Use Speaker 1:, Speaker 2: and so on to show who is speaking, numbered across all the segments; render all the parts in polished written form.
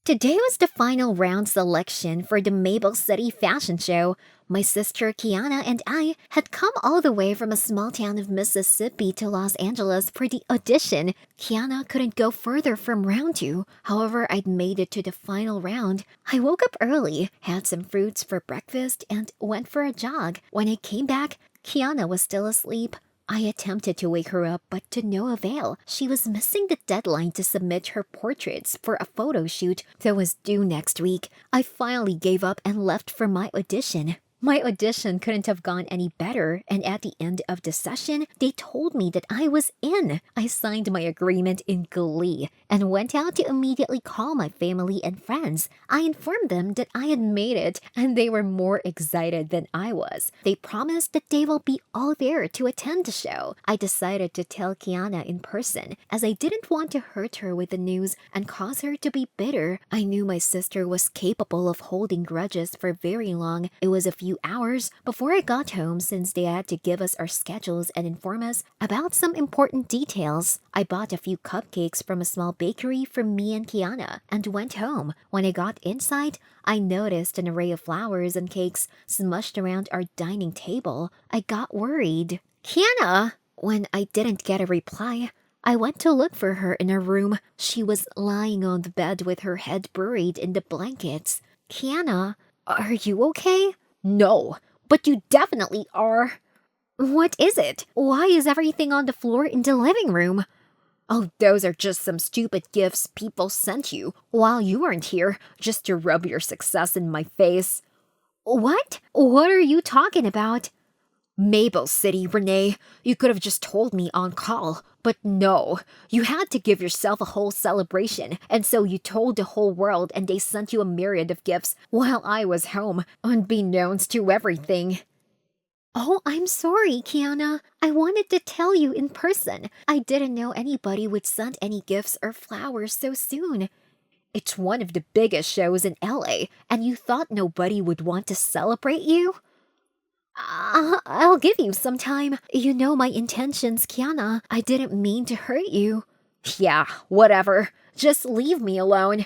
Speaker 1: Today was the final round selection for the Maple City Fashion Show. My sister Kiana and I had come all the way from a small town of Mississippi to Los Angeles for the audition. Kiana couldn't go further from round two. However, I'd made it to the final round. I woke up early, had some fruits for breakfast, and went for a jog. When I came back, Kiana was still asleep. I attempted to wake her up, but to no avail. She was missing the deadline to submit her portraits for a photo shoot that was due next week. I finally gave up and left for my audition. My audition couldn't have gone any better, and at the end of the session, they told me that I was in. I signed my agreement in glee and went out to immediately call my family and friends. I informed them that I had made it, and they were more excited than I was. They promised that they will be all there to attend the show. I decided to tell Kiana in person, as I didn't want to hurt her with the news and cause her to be bitter. I knew my sister was capable of holding grudges for very long. It was a few hours before I got home, since they had to give us our schedules and inform us about some important details. I bought a few cupcakes from a small bakery for me and Kiana and went home. When I got inside, I noticed an array of flowers and cakes smushed around our dining table. I got worried. Kiana! When I didn't get a reply, I went to look for her in her room. She was lying on the bed with her head buried in the blankets. Kiana, are you okay? No, but you definitely are. What is it? Why is everything on the floor in the living room? Oh, those are just some stupid gifts people sent you while you weren't here, just to rub your success in my face. What? What are you talking about? Maple City, Renee. You could have just told me on call, but no. You had to give yourself a whole celebration, and so you told the whole world, and they sent you a myriad of gifts while I was home, unbeknownst to everything. Oh, I'm sorry, Kiana. I wanted to tell you in person. I didn't know anybody would send any gifts or flowers so soon. It's one of the biggest shows in LA, and you thought nobody would want to celebrate you? I'll give you some time. You know my intentions, Kiana. I didn't mean to hurt you. Yeah, whatever. Just leave me alone.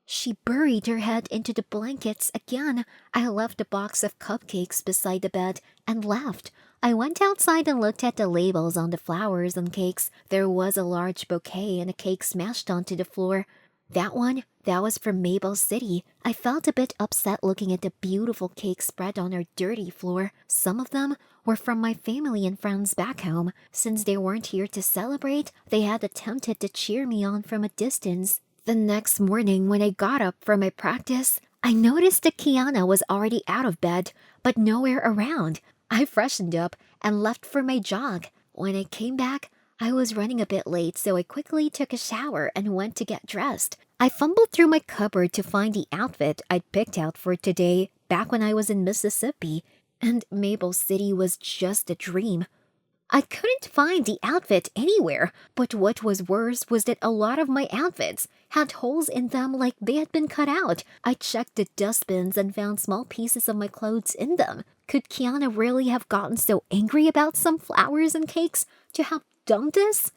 Speaker 1: She buried her head into the blankets again. I left a box of cupcakes beside the bed and left. I went outside and looked at the labels on the flowers and cakes. There was a large bouquet and a cake smashed onto the floor. That was from Maple City. I felt a bit upset looking at the beautiful cake spread on our dirty floor. Some of them were from my family and friends back home. Since they weren't here to celebrate, they had attempted to cheer me on from a distance. The next morning, when I got up for my practice, I noticed that Kiana was already out of bed, but nowhere around. I freshened up and left for my jog. When I came back, I was running a bit late, so I quickly took a shower and went to get dressed. I fumbled through my cupboard to find the outfit I'd picked out for today back when I was in Mississippi, and Maple City was just a dream. I couldn't find the outfit anywhere, but what was worse was that a lot of my outfits had holes in them like they had been cut out. I checked the dustbins and found small pieces of my clothes in them. Could Kiana really have gotten so angry about some flowers and cakes to have done this?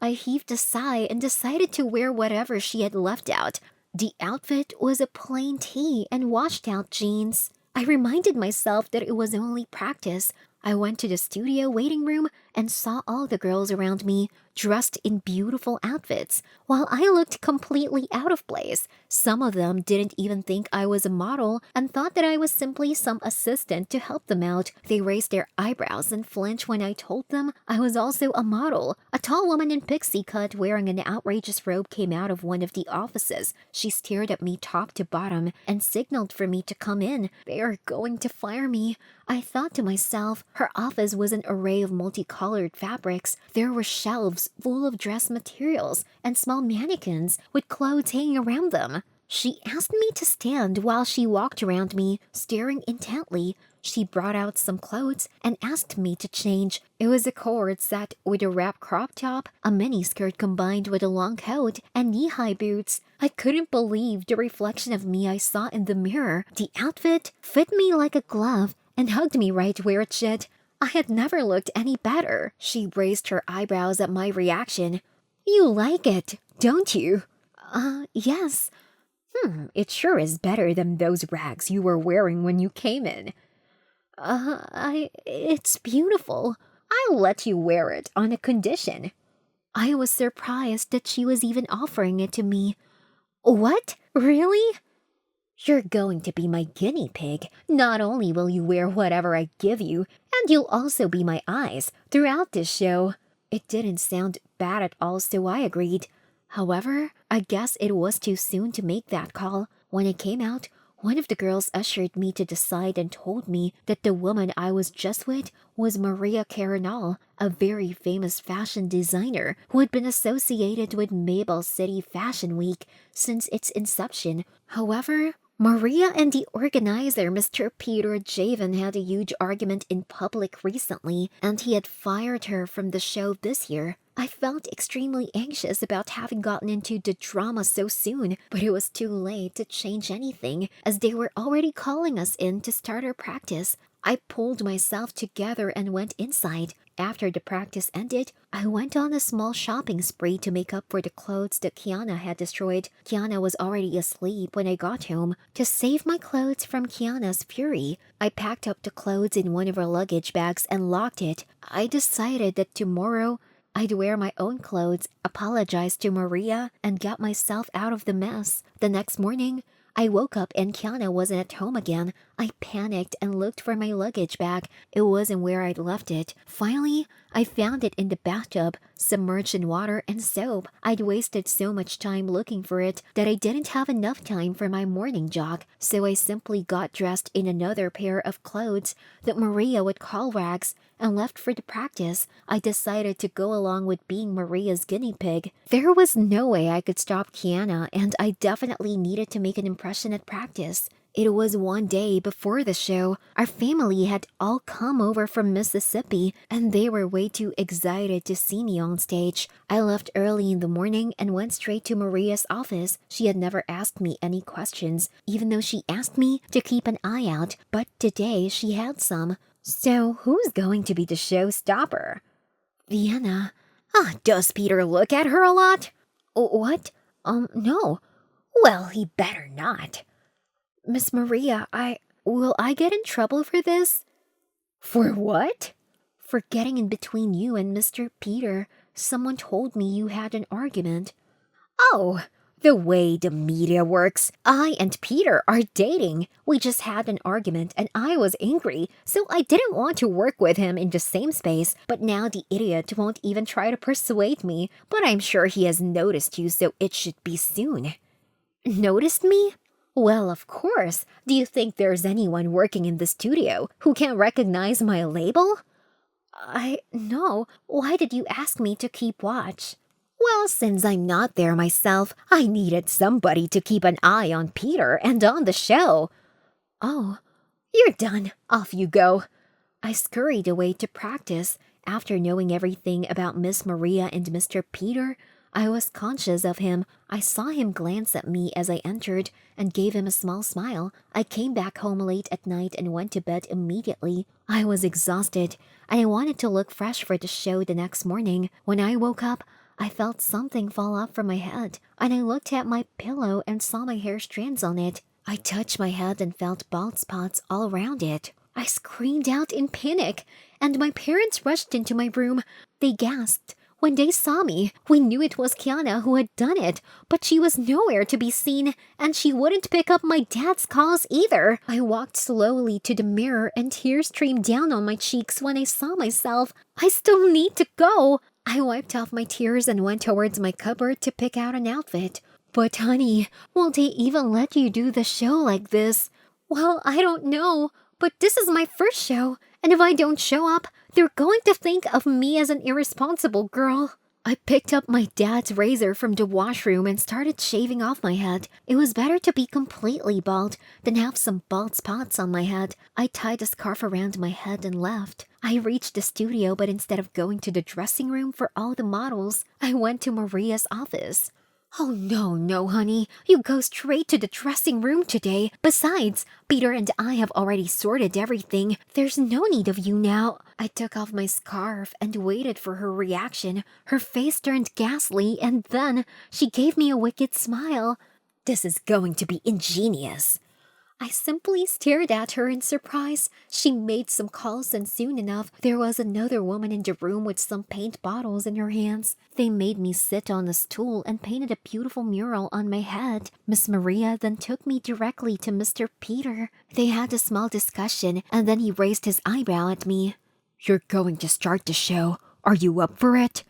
Speaker 1: I heaved a sigh and decided to wear whatever she had left out. The outfit was a plain tee and washed out jeans. I reminded myself that it was only practice. I went to the studio waiting room and saw all the girls around me dressed in beautiful outfits, while I looked completely out of place. Some of them didn't even think I was a model and thought that I was simply some assistant to help them out. They raised their eyebrows and flinched when I told them I was also a model. A tall woman in pixie cut wearing an outrageous robe came out of one of the offices. She stared at me top to bottom and signaled for me to come in. They are going to fire me. I thought to myself. Her office was an array of multicolored fabrics. There were shelves full of dress materials and small mannequins with clothes hanging around them. She asked me to stand while she walked around me, staring intently. She brought out some clothes and asked me to change. It was a cord set with a wrap crop top, a miniskirt combined with a long coat, and knee-high boots. I couldn't believe the reflection of me I saw in the mirror. The outfit fit me like a glove and hugged me right where it should. I had never looked any better. She raised her eyebrows at my reaction. You like it, don't you? Yes. It sure is better than those rags you were wearing when you came in. It's beautiful. I'll let you wear it on a condition. I was surprised that she was even offering it to me. What? Really? You're going to be my guinea pig. Not only will you wear whatever I give you, and you'll also be my eyes throughout this show. It didn't sound bad at all, so I agreed. However, I guess it was too soon to make that call. When it came out, one of the girls ushered me to the side and told me that the woman I was just with was Maria Carinal, a very famous fashion designer who had been associated with Mabel City Fashion Week since its inception. However, Maria and the organizer, Mr. Peter Javen, had a huge argument in public recently, and he had fired her from the show this year. I felt extremely anxious about having gotten into the drama so soon, but it was too late to change anything, as they were already calling us in to start our practice. I pulled myself together and went inside. After the practice ended, I went on a small shopping spree to make up for the clothes that Kiana had destroyed. Kiana was already asleep when I got home. To save my clothes from Kiana's fury, I packed up the clothes in one of our luggage bags and locked it. I decided that tomorrow I'd wear my own clothes, apologize to Maria, and get myself out of the mess. The next morning, I woke up and Kiana wasn't at home again. I panicked and looked for my luggage bag. It wasn't where I'd left it. Finally, I found it in the bathtub, submerged in water and soap. I'd wasted so much time looking for it that I didn't have enough time for my morning jog, so I simply got dressed in another pair of clothes that Maria would call rags and left for the practice. I decided to go along with being Maria's guinea pig. There was no way I could stop Kiana, and I definitely needed to make an impression at practice. It was one day before the show. Our family had all come over from Mississippi, and they were way too excited to see me on stage. I left early in the morning and went straight to Maria's office. She had never asked me any questions, even though she asked me to keep an eye out, but today she had some. So who's going to be the showstopper? Vienna. Does Peter look at her a lot? What? No. Well, he better not. Miss Maria, will I get in trouble for this? For what? For getting in between you and Mr. Peter. Someone told me you had an argument. Oh, the way the media works. I and Peter are dating. We just had an argument and I was angry, so I didn't want to work with him in the same space. But now the idiot won't even try to persuade me. But I'm sure he has noticed you, so it should be soon. Noticed me? Well, of course. Do you think there's anyone working in the studio who can recognize my label? No. Why did you ask me to keep watch? Well, since I'm not there myself, I needed somebody to keep an eye on Peter and on the show. Oh, you're done. Off you go. I scurried away to practice. After knowing everything about Miss Maria and Mr. Peter, I was conscious of him. I saw him glance at me as I entered and gave him a small smile. I came back home late at night and went to bed immediately. I was exhausted, and I wanted to look fresh for the show the next morning. When I woke up, I felt something fall off from my head, and I looked at my pillow and saw my hair strands on it. I touched my head and felt bald spots all around it. I screamed out in panic, and my parents rushed into my room. They gasped when they saw me. We knew it was Kiana who had done it, but she was nowhere to be seen, and she wouldn't pick up my dad's calls either. I walked slowly to the mirror and tears streamed down on my cheeks when I saw myself. I still need to go. I wiped off my tears and went towards my cupboard to pick out an outfit. But honey, will they even let you do the show like this? Well, I don't know, but this is my first show, and if I don't show up, they're going to think of me as an irresponsible girl. I picked up my dad's razor from the washroom and started shaving off my head. It was better to be completely bald than have some bald spots on my head. I tied a scarf around my head and left. I reached the studio, but instead of going to the dressing room for all the models, I went to Maria's office. Oh, no, honey. You go straight to the dressing room today. Besides, Peter and I have already sorted everything. There's no need of you now. I took off my scarf and waited for her reaction. Her face turned ghastly, and then she gave me a wicked smile. This is going to be ingenious. I simply stared at her in surprise. She made some calls, and soon enough, there was another woman in the room with some paint bottles in her hands. They made me sit on a stool and painted a beautiful mural on my head. Miss Maria then took me directly to Mr. Peter. They had a small discussion, and then he raised his eyebrow at me. You're going to start the show. Are you up for it?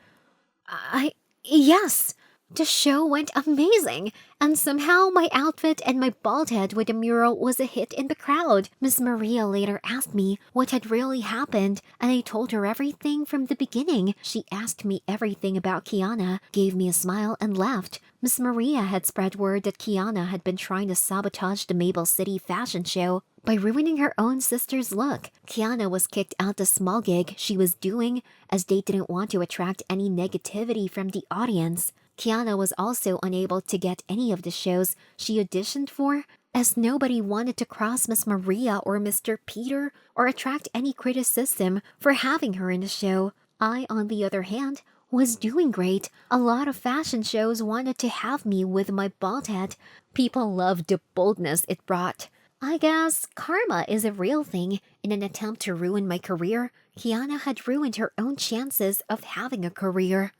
Speaker 1: Yes. The show went amazing, and somehow my outfit and my bald head with the mural was a hit in the crowd. Miss Maria later asked me what had really happened, and I told her everything from the beginning. She asked me everything about Kiana, gave me a smile, and left. Miss Maria had spread word that Kiana had been trying to sabotage the Maple City fashion show by ruining her own sister's look. Kiana was kicked out the small gig she was doing as they didn't want to attract any negativity from the audience. Kiana was also unable to get any of the shows she auditioned for, as nobody wanted to cross Miss Maria or Mr. Peter or attract any criticism for having her in the show. I, on the other hand, was doing great. A lot of fashion shows wanted to have me with my bald head. People loved the boldness it brought. I guess karma is a real thing. In an attempt to ruin my career, Kiana had ruined her own chances of having a career.